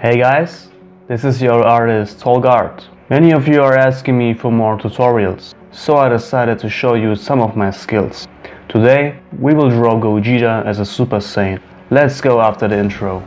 Hey guys, this is your artist TolgArt. Many of you are asking me for more tutorials, so I decided to show you some of my skills. Today we will draw Gogeta as a Super Saiyan. Let's go after the intro.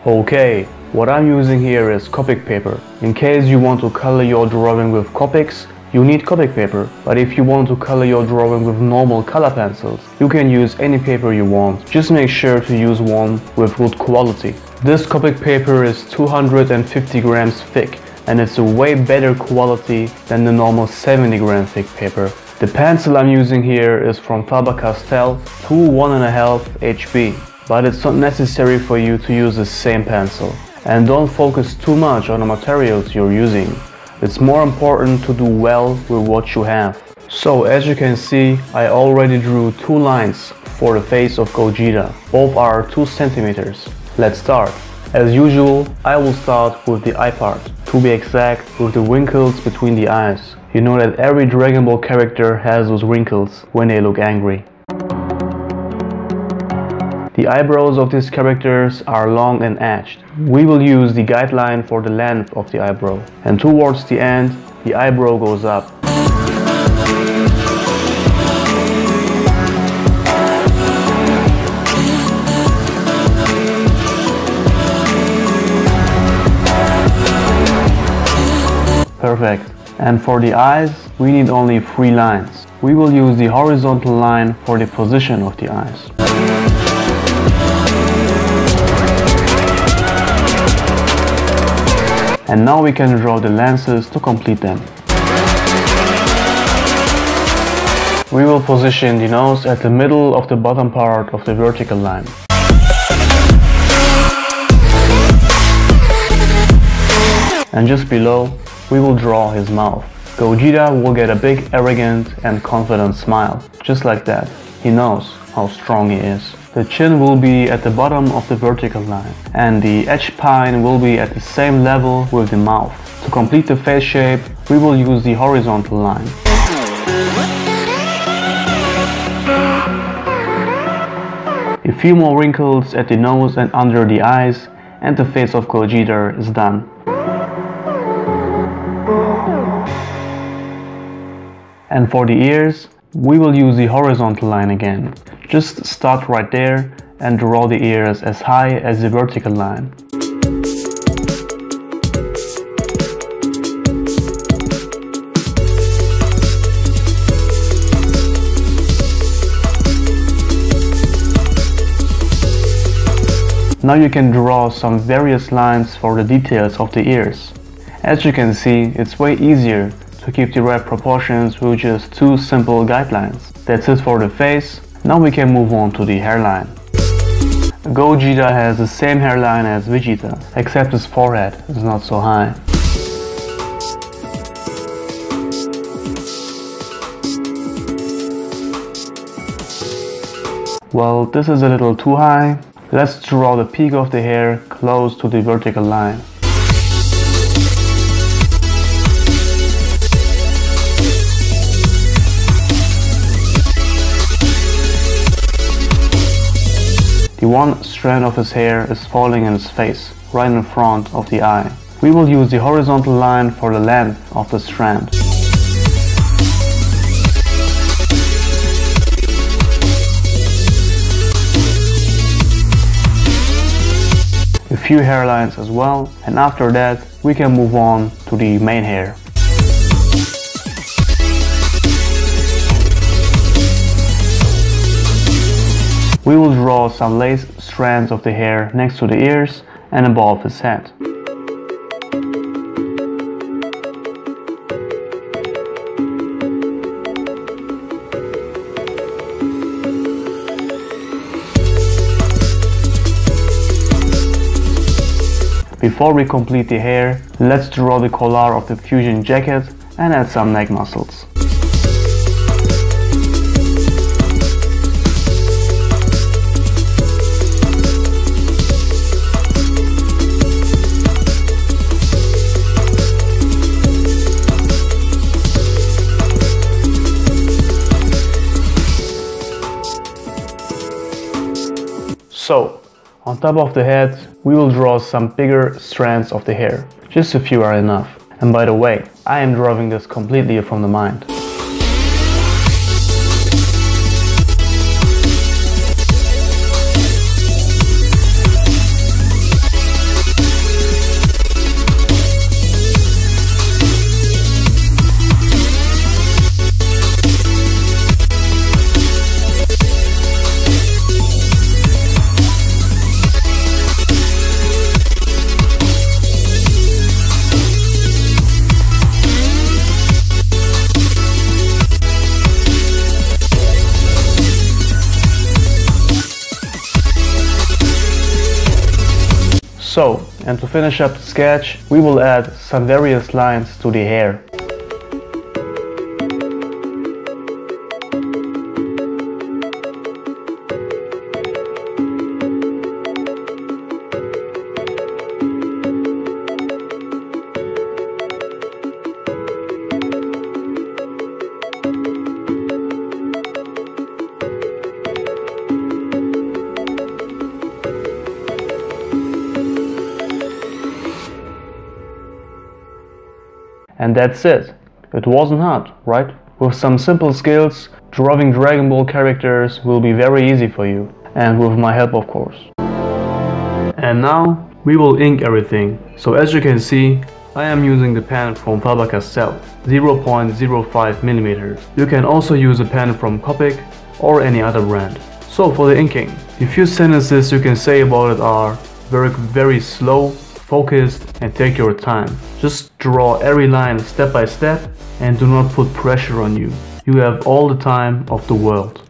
Okay, what I'm using here is Copic paper. In case you want to color your drawing with Copics, you need Copic paper, but if you want to color your drawing with normal color pencils, you can use any paper you want. Just make sure to use one with good quality. This Copic paper is 250 grams thick and it's a way better quality than the normal 70 gram thick paper. The pencil I'm using here is from Faber-Castell 1.5 HB, but it's not necessary for you to use the same pencil. And don't focus too much on the materials you're using. It's more important to do well with what you have. So as you can see, I already drew 2 lines for the face of Gogeta. Both are 2 centimeters. Let's start. As usual, I will start with the eye part. To be exact, with the wrinkles between the eyes. You know that every Dragon Ball character has those wrinkles when they look angry. The eyebrows of these characters are long and edged. We will use the guideline for the length of the eyebrow. And towards the end, the eyebrow goes up. Perfect. And for the eyes, we need only 3 lines. We will use the horizontal line for the position of the eyes. And now we can draw the lenses to complete them. We will position the nose at the middle of the bottom part of the vertical line. And just below, we will draw his mouth. Gogeta will get a big, arrogant and confident smile. Just like that. He knows how strong he is. The chin will be at the bottom of the vertical line, and the edge pine will be at the same level with the mouth. To complete the face shape, we will use the horizontal line. A few more wrinkles at the nose and under the eyes, and the face of Gogeta is done. And for the ears, we will use the horizontal line again. Just start right there and draw the ears as high as the vertical line. Now you can draw some various lines for the details of the ears. As you can see, it's way easier to keep the right proportions with just 2 simple guidelines. That's it for the face. Now we can move on to the hairline. Gogeta has the same hairline as Vegeta, except his forehead is not so high. Well, this is a little too high. Let's draw the peak of the hair close to the vertical line. The one strand of his hair is falling in his face, right in front of the eye. We will use the horizontal line for the length of the strand. A few hairlines as well, and after that we can move on to the main hair. We will draw some lace strands of the hair next to the ears and above his head. Before we complete the hair, let's draw the collar of the fusion jacket and add some neck muscles. So, on top of the head, we will draw some bigger strands of the hair. Just a few are enough. And by the way, I am drawing this completely from the mind. So, and to finish up the sketch, we will add some various lines to the hair. And that's it. It wasn't hard, right? With some simple skills, drawing Dragon Ball characters will be very easy for you. And with my help, of course. And now, we will ink everything. So as you can see, I am using the pen from Faber-Castell, 0.05 millimeters. You can also use a pen from Copic or any other brand. So for the inking, the few sentences you can say about it are very slow, focused, and take your time. Just draw every line step by step and do not put pressure on you. You have all the time of the world.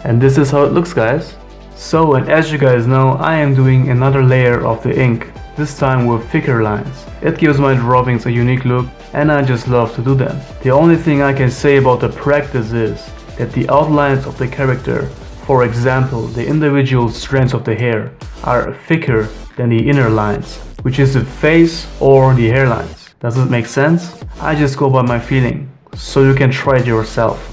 And this is how it looks, guys. So, and as you guys know, I am doing another layer of the ink, this time with thicker lines. It gives my drawings a unique look and I just love to do them. The only thing I can say about the practice is that the outlines of the character, for example the individual strands of the hair, are thicker than the inner lines, which is the face or the hairlines. Does it make sense? I just go by my feeling, so you can try it yourself.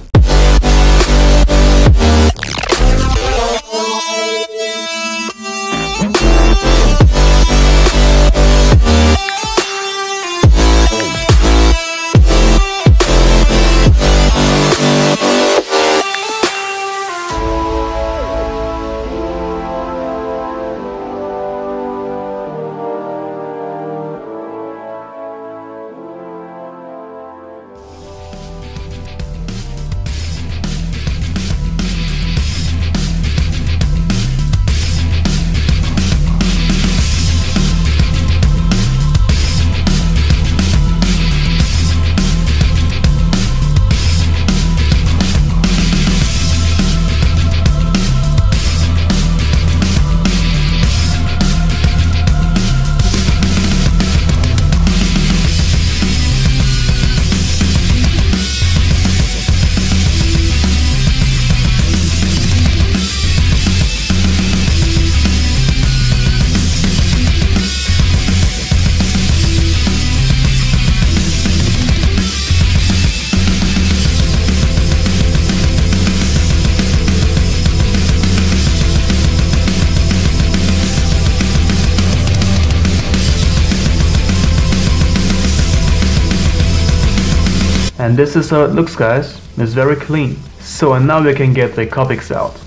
And this is how it looks, guys. It's very clean. So, and now we can get the Copics out.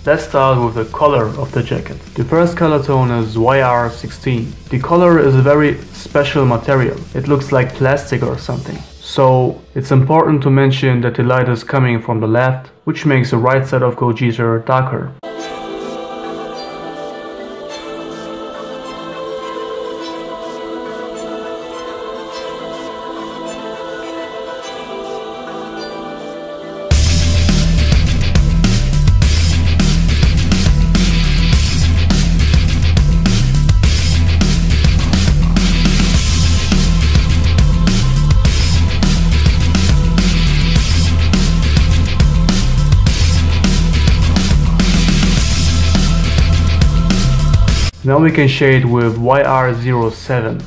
Let's start with the color of the jacket. The first color tone is YR16. The color is a very special material. It looks like plastic or something. So it's important to mention that the light is coming from the left, which makes the right side of Gogeta darker. Now we can shade with YR07.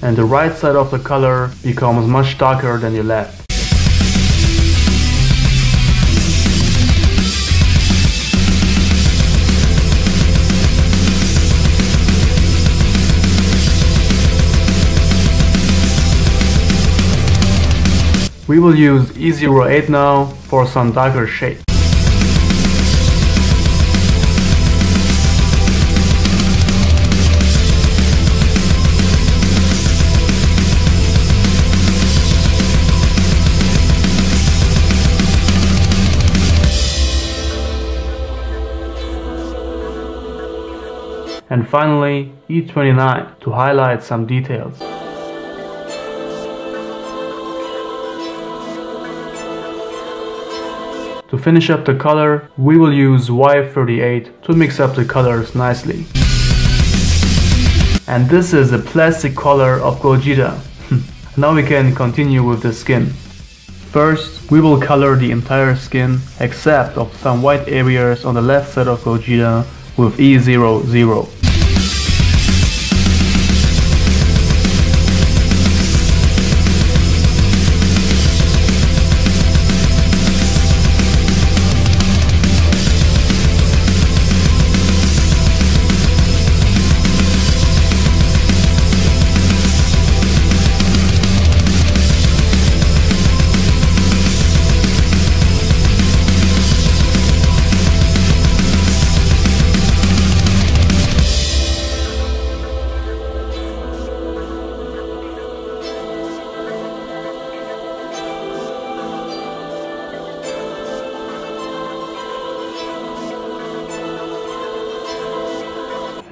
And the right side of the color becomes much darker than the left. We will use E08 now for some darker shade. And finally, E29 to highlight some details. To finish up the color, we will use Y38 to mix up the colors nicely. And this is the plastic color of Gogeta. Now we can continue with the skin. First, we will color the entire skin except of some white areas on the left side of Gogeta with E00.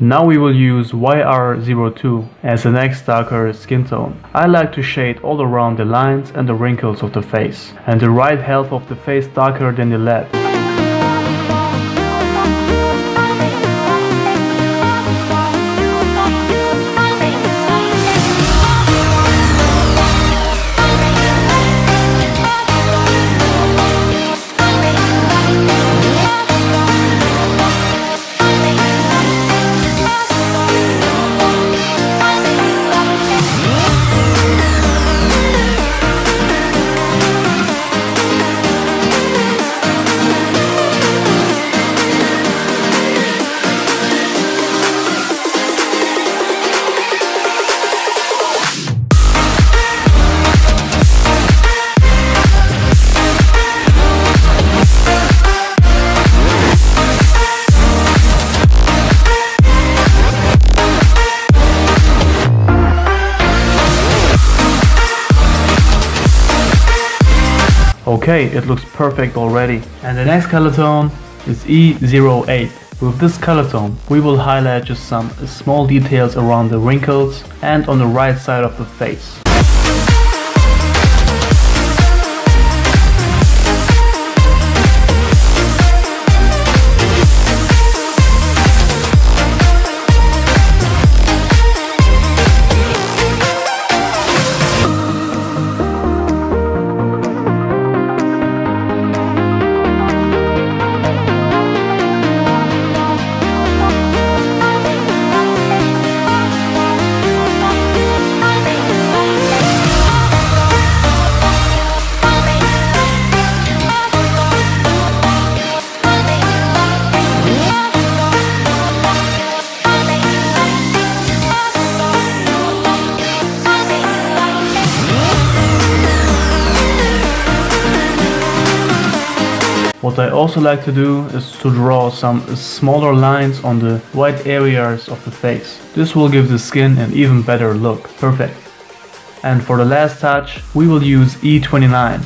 Now we will use YR02 as the next darker skin tone. I like to shade all around the lines and the wrinkles of the face, and the right half of the face darker than the left. Okay, it looks perfect already. And the next color tone is E08. With this color tone, we will highlight just some small details around the wrinkles and on the right side of the face. What I also like to do is to draw some smaller lines on the white areas of the face. This will give the skin an even better look. Perfect. And for the last touch, we will use E29.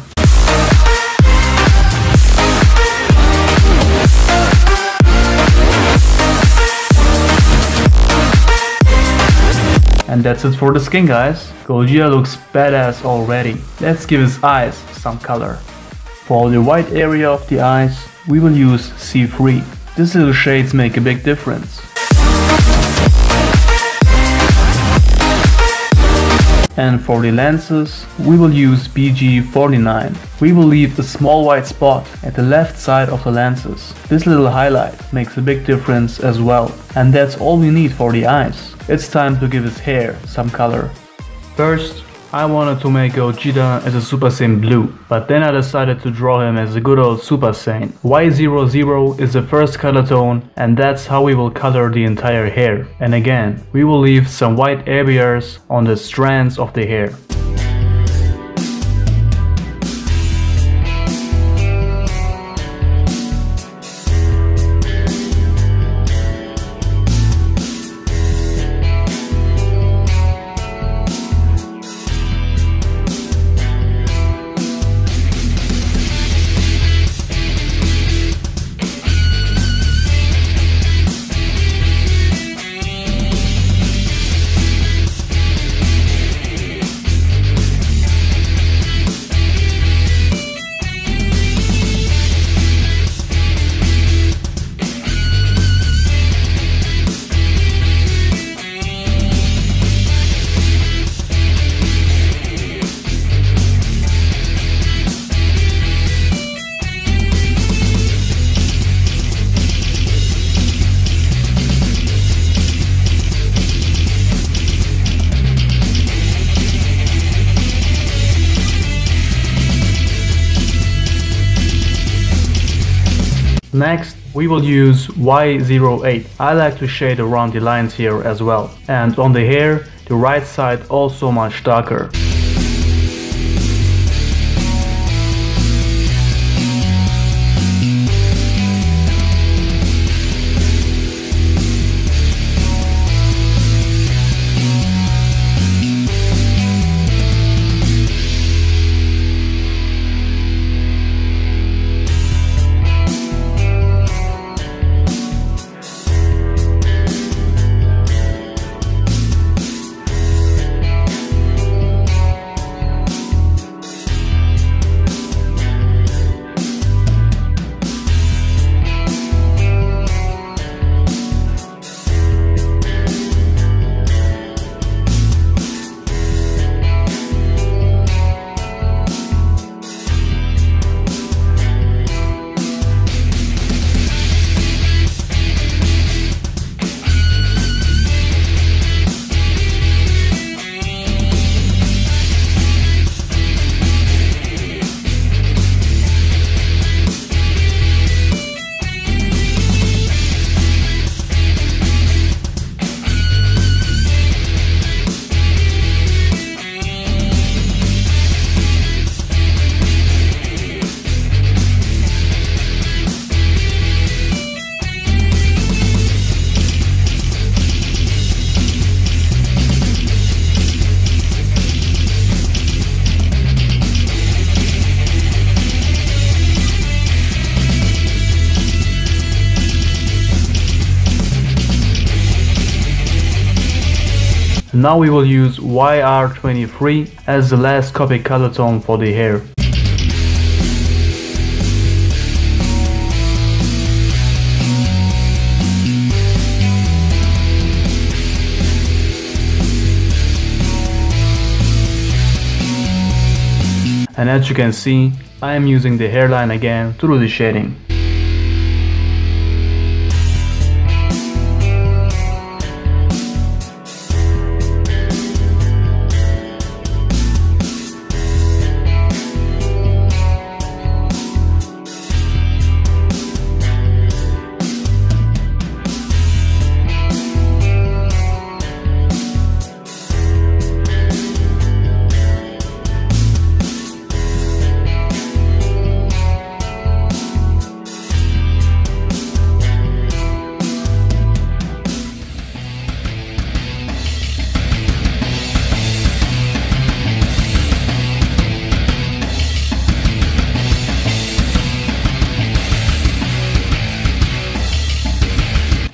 And that's it for the skin, guys. Gogeta looks badass already. Let's give his eyes some color. For the white area of the eyes, we will use C3. These little shades make a big difference. And for the lenses, we will use BG49. We will leave a small white spot at the left side of the lenses. This little highlight makes a big difference as well. And that's all we need for the eyes. It's time to give his hair some color. First, I wanted to make Gogeta as a Super Saiyan blue, but then I decided to draw him as a good old Super Saiyan. Y00 is the first color tone, and that's how we will color the entire hair. And again, we will leave some white areas on the strands of the hair. Next, we will use Y08. I like to shade around the lines here as well. And on the hair, the right side also much darker. Now we will use YR23 as the last Copic color tone for the hair. And as you can see, I am using the hairline again to do the shading.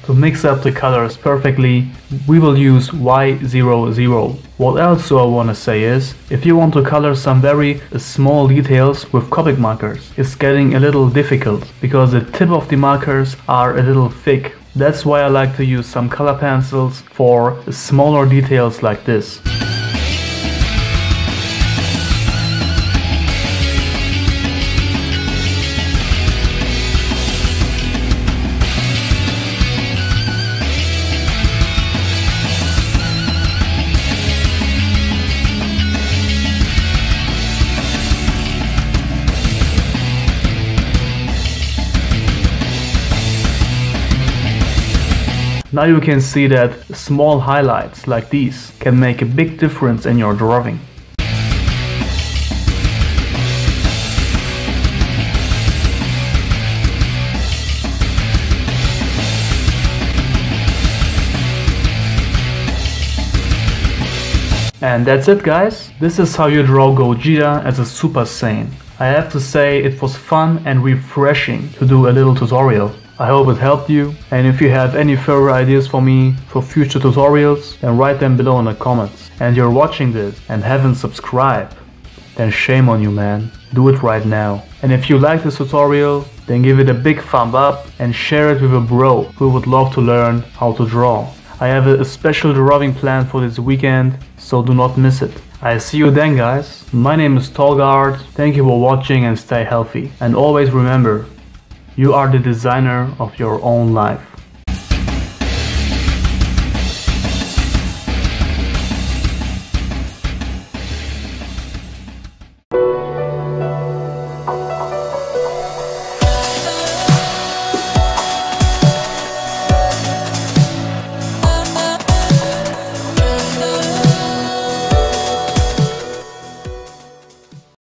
To mix up the colors perfectly, we will use Y00. What else do I want to say is, if you want to color some very small details with Copic markers, it's getting a little difficult because the tip of the markers are a little thick. That's why I like to use some color pencils for smaller details like this. Now you can see that small highlights like these can make a big difference in your drawing. And that's it, guys. This is how you draw Gogeta as a Super Saiyan. I have to say it was fun and refreshing to do a little tutorial. I hope it helped you, and if you have any further ideas for me for future tutorials, then write them below in the comments. And you're watching this and haven't subscribed, then shame on you, man. Do it right now. And if you like this tutorial, then give it a big thumb up and share it with a bro who would love to learn how to draw. I have a special drawing plan for this weekend, so do not miss it. I see you then, guys. My name is TolgArt. Thank you for watching and stay healthy. And always remember, you are the designer of your own life.